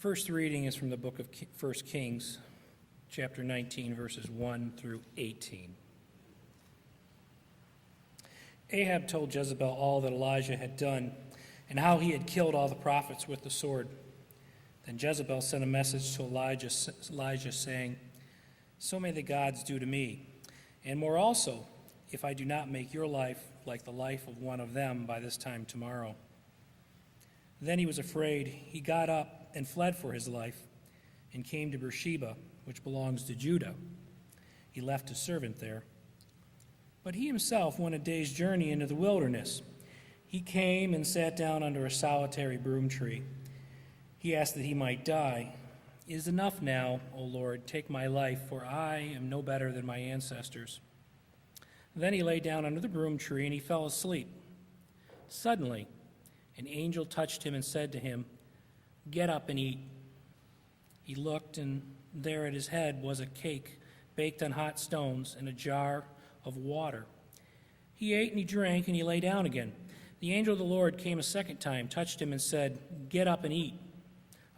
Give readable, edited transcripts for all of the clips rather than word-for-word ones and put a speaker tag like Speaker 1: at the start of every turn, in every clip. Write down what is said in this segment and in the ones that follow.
Speaker 1: first reading is from the book of 1 Kings, chapter 19, verses 1 through 18. Ahab told Jezebel all that Elijah had done and how he had killed all the prophets with the sword. Then Jezebel sent a message to Elijah saying, "So may the gods do to me, and more also, if I do not make your life like the life of one of them by this time tomorrow." Then he was afraid. He got up and fled for his life and came to Beersheba, which belongs to Judah. He left his servant there. But he himself went a day's journey into the wilderness. He came and sat down under a solitary broom tree. He asked that he might die. "It is enough now, O Lord, take my life, for I am no better than my ancestors." Then he lay down under the broom tree and he fell asleep. Suddenly, an angel touched him and said to him, "Get up and eat." He looked, and there at his head was a cake baked on hot stones and a jar of water. He ate and he drank, and he lay down again. The angel of the Lord came a second time, touched him, and said, "Get up and eat.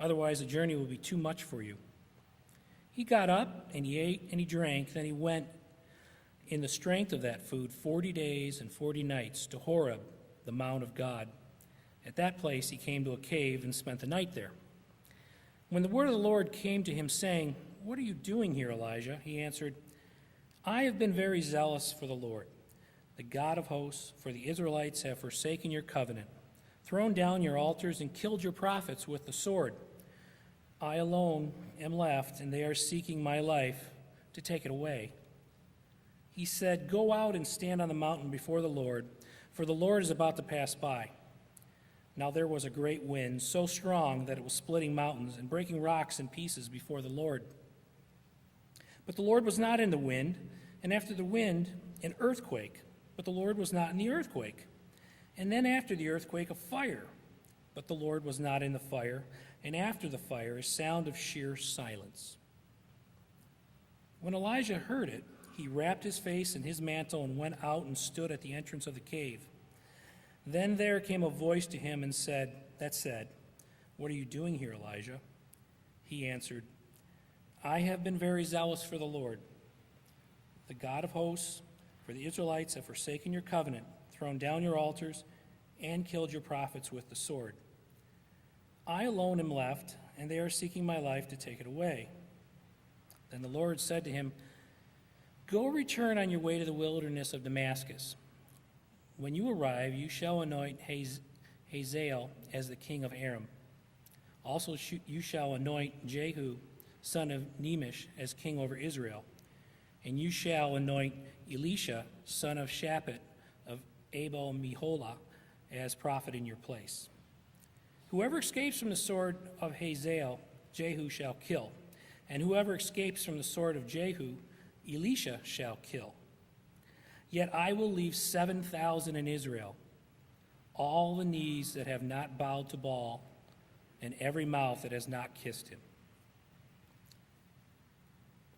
Speaker 1: Otherwise the journey will be too much for you." He got up, and he ate and he drank. Then he went in the strength of that food 40 days and 40 nights to Horeb, the mount of God. At that place he came to a cave and spent the night there. When the word of the Lord came to him, saying, "What are you doing here, Elijah?" he answered, "I have been very zealous for the Lord, the God of hosts, for the Israelites have forsaken your covenant, thrown down your altars, and killed your prophets with the sword. I alone am left, and they are seeking my life to take it away." He said, "Go out and stand on the mountain before the Lord, for the Lord is about to pass by." Now there was a great wind, so strong that it was splitting mountains and breaking rocks in pieces before the Lord. But the Lord was not in the wind, and after the wind, an earthquake, but the Lord was not in the earthquake. And then after the earthquake, a fire, but the Lord was not in the fire, and after the fire, a sound of sheer silence. When Elijah heard it, he wrapped his face in his mantle and went out and stood at the entrance of the cave. Then there came a voice to him and said, "What are you doing here, Elijah?" He answered, "I have been very zealous for the Lord, the God of hosts, for the Israelites have forsaken your covenant, thrown down your altars, and killed your prophets with the sword. I alone am left, and they are seeking my life to take it away." Then the Lord said to him, "Go return on your way to the wilderness of Damascus. When you arrive, you shall anoint Hazael as the king of Aram. Also you shall anoint Jehu, son of Nimshi, as king over Israel. And you shall anoint Elisha, son of Shaphat of Abel-Meholah, as prophet in your place. Whoever escapes from the sword of Hazael, Jehu shall kill. And whoever escapes from the sword of Jehu, Elisha shall kill. Yet I will leave 7,000 in Israel, all the knees that have not bowed to Baal, and every mouth that has not kissed him."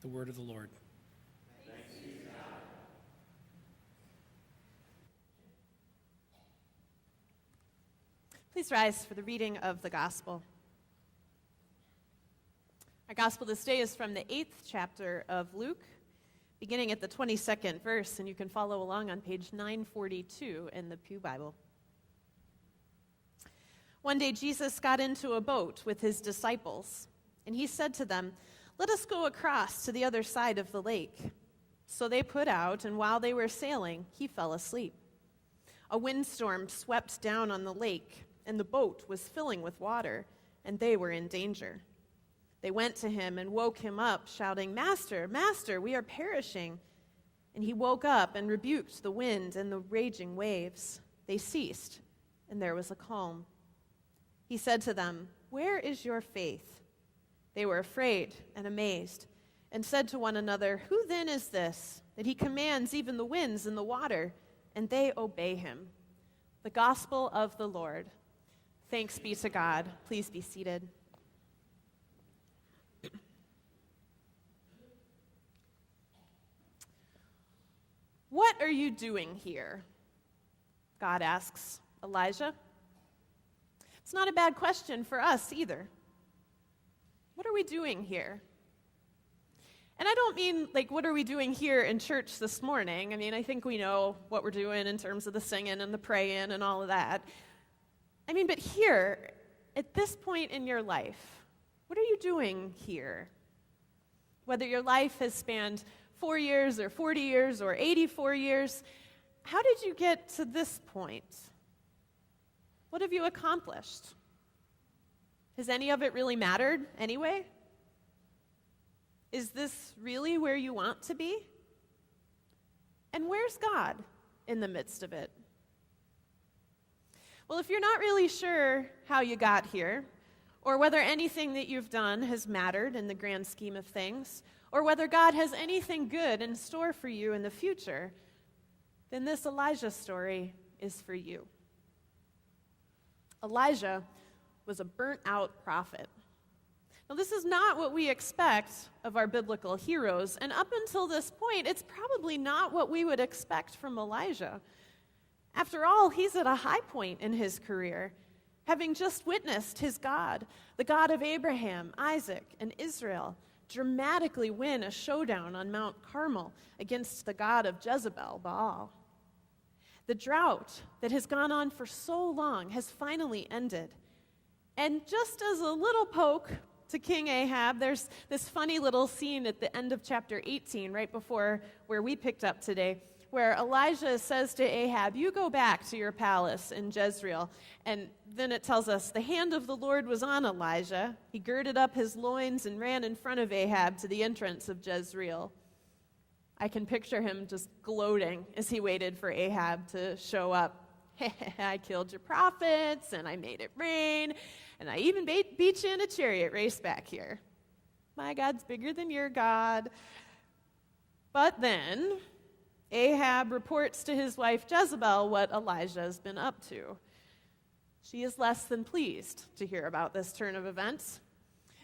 Speaker 1: The word of the Lord.
Speaker 2: Thanks be to God.
Speaker 3: Please rise for the reading of the gospel. Our gospel this day is from the 8th chapter of Luke, beginning at the 22nd verse, and you can follow along on page 942 in the Pew Bible. One day Jesus got into a boat with his disciples, and he said to them, "Let us go across to the other side of the lake." So they put out, and while they were sailing, he fell asleep. A windstorm swept down on the lake, and the boat was filling with water, and they were in danger. They went to him and woke him up, shouting, "Master, Master, we are perishing." And he woke up and rebuked the wind and the raging waves. They ceased, and there was a calm. He said to them, "Where is your faith?" They were afraid and amazed, and said to one another, "Who then is this, that he commands even the winds and the water, and they obey him?" The gospel of the Lord. Thanks be to God. Please be seated. "What are you doing here?" God asks Elijah. It's not a bad question for us either. what are we doing here? And I don't mean, like, what are we doing here in church this morning? I mean, I think we know what we're doing in terms of the singing and the praying and all of that. I mean, but here, at this point in your life, what are you doing here? Whether your life has spanned 4 years or 40 years or 84 years, how did you get to this point? What have you accomplished? Has any of it really mattered anyway? Is this really where you want to be? And where's God in the midst of it? Well, if you're not really sure how you got here, or whether anything that you've done has mattered in the grand scheme of things, or whether God has anything good in store for you in the future, then this Elijah story is for you. Elijah was a burnt-out prophet. Now, this is not what we expect of our biblical heroes, and up until this point, it's probably not what we would expect from Elijah. After all, he's at a high point in his career, having just witnessed his God, the God of Abraham, Isaac, and Israel, dramatically win a showdown on Mount Carmel against the god of Jezebel, Baal. The drought that has gone on for so long has finally ended. And just as a little poke to King Ahab, there's this funny little scene at the end of chapter 18, right before where we picked up today, where Elijah says to Ahab, "You go back to your palace in Jezreel." And then it tells us, the hand of the Lord was on Elijah. He girded up his loins and ran in front of Ahab to the entrance of Jezreel. I can picture him just gloating as he waited for Ahab to show up. "I killed your prophets, and I made it rain, and I even beat you in a chariot race back here. My God's bigger than your God." But then Ahab reports to his wife Jezebel what Elijah has been up to. She is less than pleased to hear about this turn of events.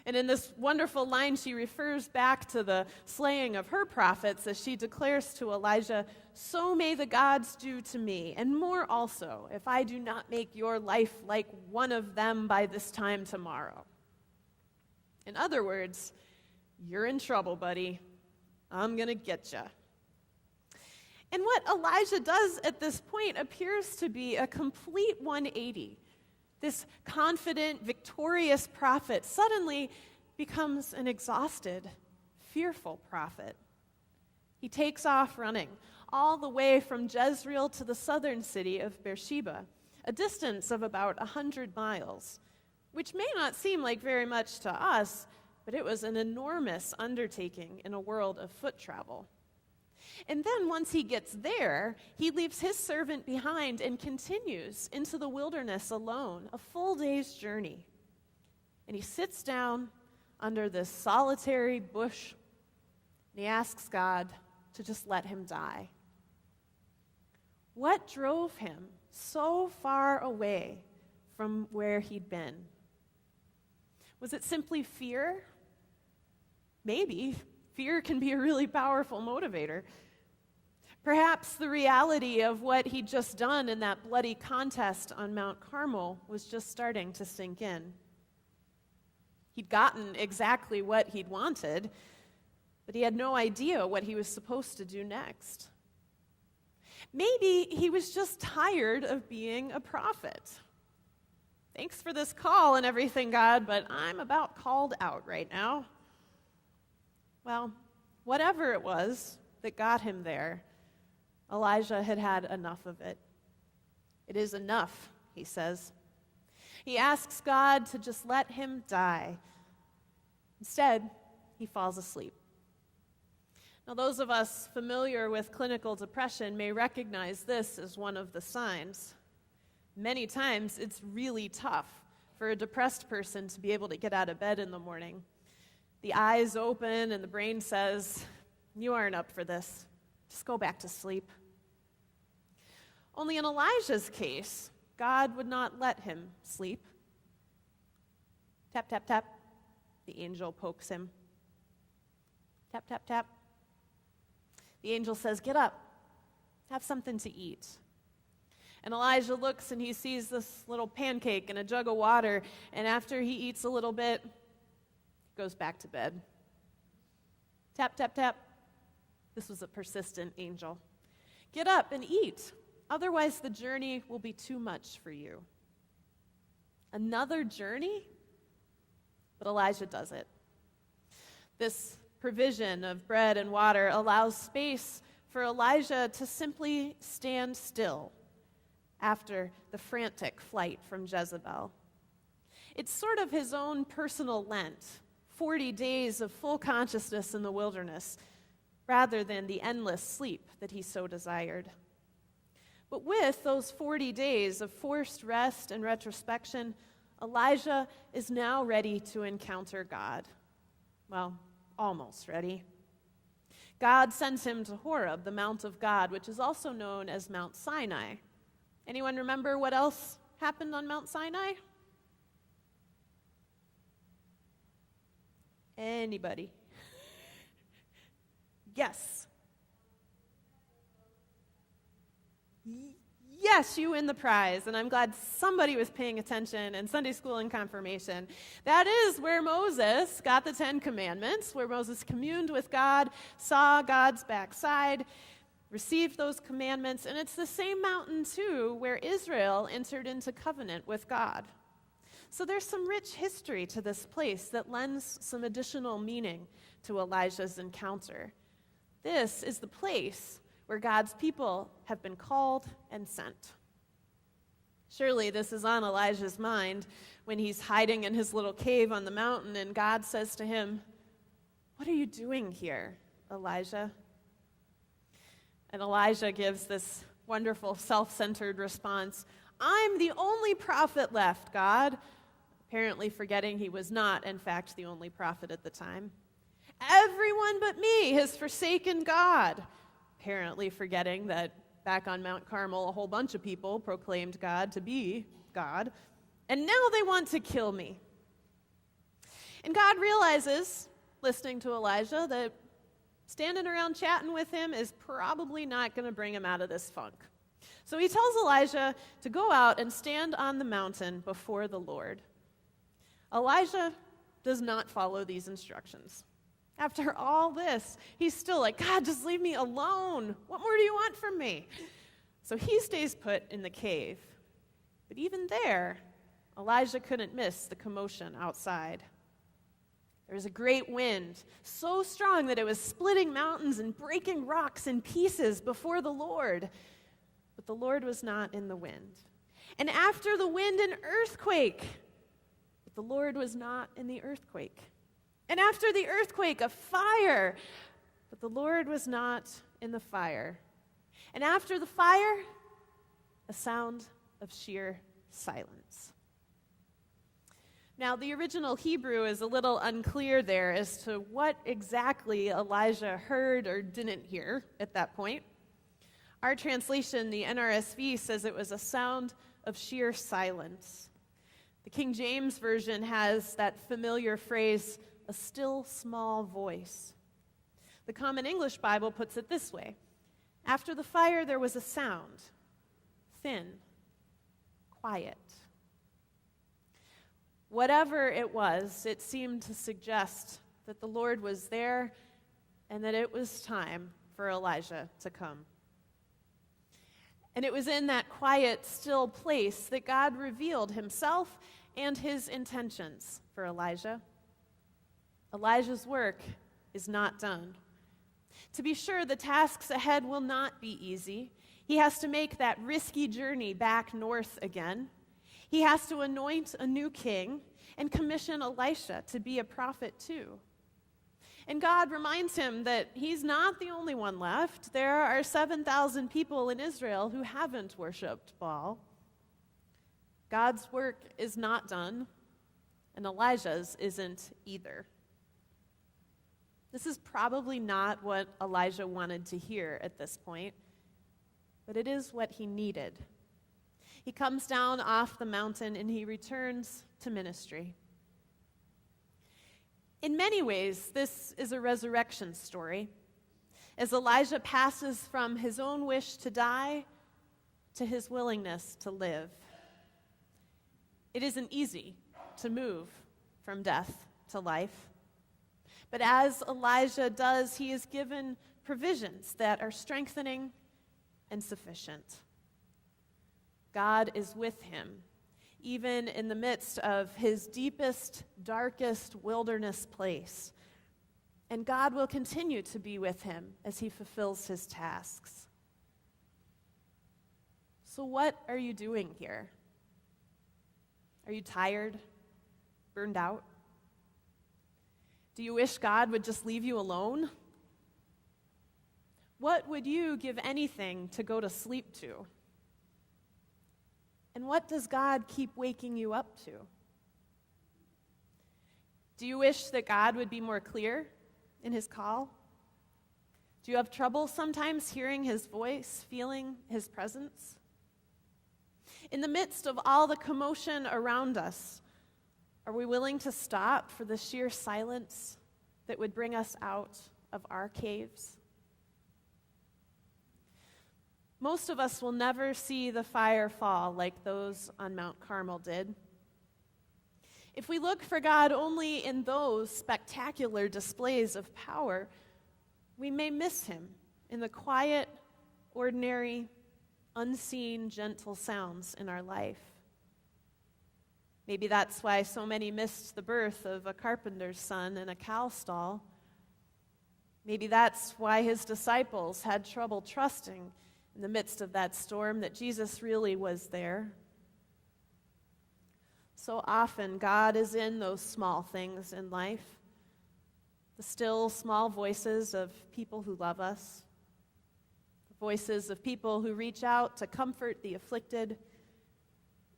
Speaker 3: And in this wonderful line, she refers back to the slaying of her prophets as she declares to Elijah, "So may the gods do to me, and more also, if I do not make your life like one of them by this time tomorrow." In other words, you're in trouble, buddy. I'm going to get you. And what Elijah does at this point appears to be a complete 180. This confident, victorious prophet suddenly becomes an exhausted, fearful prophet. He takes off running all the way from Jezreel to the southern city of Beersheba, a distance of about 100 miles, which may not seem like very much to us, but it was an enormous undertaking in a world of foot travel. And then once he gets there, he leaves his servant behind and continues into the wilderness alone, a full day's journey. And he sits down under this solitary bush, and he asks God to just let him die. What drove him so far away from where he'd been? Was it simply fear? Maybe. Fear can be a really powerful motivator. Perhaps the reality of what he'd just done in that bloody contest on Mount Carmel was just starting to sink in. He'd gotten exactly what he'd wanted, but he had no idea what he was supposed to do next. Maybe he was just tired of being a prophet. Thanks for this call and everything, God, but I'm about called out right now. Well, whatever it was that got him there, Elijah had had enough of it. "It is enough," he says. He asks God to just let him die. Instead, he falls asleep. Now, those of us familiar with clinical depression may recognize this as one of the signs. Many times, it's really tough for a depressed person to be able to get out of bed in the morning. The eyes open and the brain says, "You aren't up for this. Just go back to sleep." Only in Elijah's case, God would not let him sleep. Tap, tap, tap. The angel pokes him. Tap, tap, tap. The angel says, "Get up. Have something to eat." And Elijah looks and he sees this little pancake and a jug of water, and after he eats a little bit, goes back to bed. Tap, tap, tap. This was a persistent angel. Get up and eat. Otherwise, the journey will be too much for you. Another journey? But Elijah does it. This provision of bread and water allows space for Elijah to simply stand still after the frantic flight from Jezebel. It's sort of his own personal Lent, 40 days of full consciousness in the wilderness, rather than the endless sleep that he so desired. But with those 40 days of forced rest and retrospection, Elijah is now ready to encounter God. Well, almost ready. God sends him to Horeb, the Mount of God, which is also known as Mount Sinai. Anyone remember what else happened on Mount Sinai? Anybody? Yes. Yes, you win the prize, and I'm glad somebody was paying attention in Sunday school and confirmation. That is where Moses got the 10 Commandments, where Moses communed with God, saw God's backside, received those commandments, and it's the same mountain, too, where Israel entered into covenant with God. So there's some rich history to this place that lends some additional meaning to Elijah's encounter. This is the place where God's people have been called and sent. Surely this is on Elijah's mind when he's hiding in his little cave on the mountain and God says to him, "What are you doing here, Elijah?" And Elijah gives this wonderful self-centered response, "I'm the only prophet left, God," apparently forgetting he was not, in fact, the only prophet at the time. "Everyone but me has forsaken God," apparently forgetting that back on Mount Carmel, a whole bunch of people proclaimed God to be God, and now they want to kill me. And God realizes, listening to Elijah, that standing around chatting with him is probably not going to bring him out of this funk. So he tells Elijah to go out and stand on the mountain before the Lord. Elijah does not follow these instructions. After all this, he's still like, "God, just leave me alone. What more do you want from me?" So he stays put in the cave. But even there, Elijah couldn't miss the commotion outside. There was a great wind, so strong that it was splitting mountains and breaking rocks in pieces before the Lord. But the Lord was not in the wind. And after the wind, an earthquake. But the Lord was not in the earthquake. And after the earthquake, a fire. But the Lord was not in the fire. And after the fire, a sound of sheer silence. Now, the original Hebrew is a little unclear there as to what exactly Elijah heard or didn't hear at that point. Our translation, the NRSV, says it was a sound of sheer silence. The King James Version has that familiar phrase, "a still small voice." The Common English Bible puts it this way: after the fire there was a sound, thin, quiet. Whatever it was, it seemed to suggest that the Lord was there and that it was time for Elijah to come. And it was in that quiet, still place that God revealed himself and his intentions for Elijah. Elijah's work is not done. To be sure, the tasks ahead will not be easy. He has to make that risky journey back north again. He has to anoint a new king and commission Elisha to be a prophet too. And God reminds him that he's not the only one left. There are 7,000 people in Israel who haven't worshipped Baal. God's work is not done, and Elijah's isn't either. This is probably not what Elijah wanted to hear at this point, but it is what he needed. He comes down off the mountain and he returns to ministry. In many ways, this is a resurrection story, as Elijah passes from his own wish to die to his willingness to live. It isn't easy to move from death to life. But as Elijah does, he is given provisions that are strengthening and sufficient. God is with him, even in the midst of his deepest, darkest wilderness place. And God will continue to be with him as he fulfills his tasks. So what are you doing here? Are you tired? Burned out? Do you wish God would just leave you alone? What would you give anything to go to sleep to? And what does God keep waking you up to? Do you wish that God would be more clear in his call? Do you have trouble sometimes hearing his voice, feeling his presence? In the midst of all the commotion around us, are we willing to stop for the sheer silence that would bring us out of our caves? Most of us will never see the fire fall like those on Mount Carmel did. If we look for God only in those spectacular displays of power, we may miss him in the quiet, ordinary, unseen, gentle sounds in our life. Maybe that's why so many missed the birth of a carpenter's son in a cow stall. Maybe that's why his disciples had trouble trusting in the midst of that storm that Jesus really was there. So often, God is in those small things in life, the still small voices of people who love us, the voices of people who reach out to comfort the afflicted,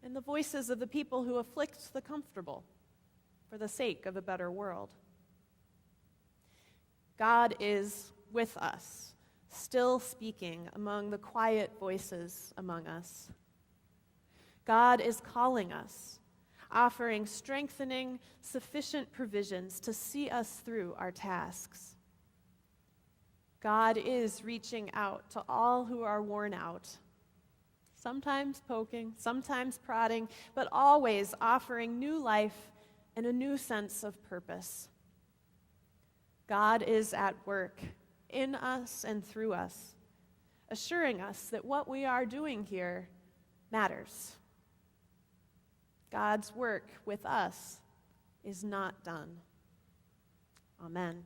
Speaker 3: and the voices of the people who afflict the comfortable for the sake of a better world. God is with us, still speaking among the quiet voices among us. God is calling us, offering strengthening, sufficient provisions to see us through our tasks. God is reaching out to all who are worn out, sometimes poking, sometimes prodding, but always offering new life and a new sense of purpose. God is at work in us and through us, assuring us that what we are doing here matters. God's work with us is not done. Amen.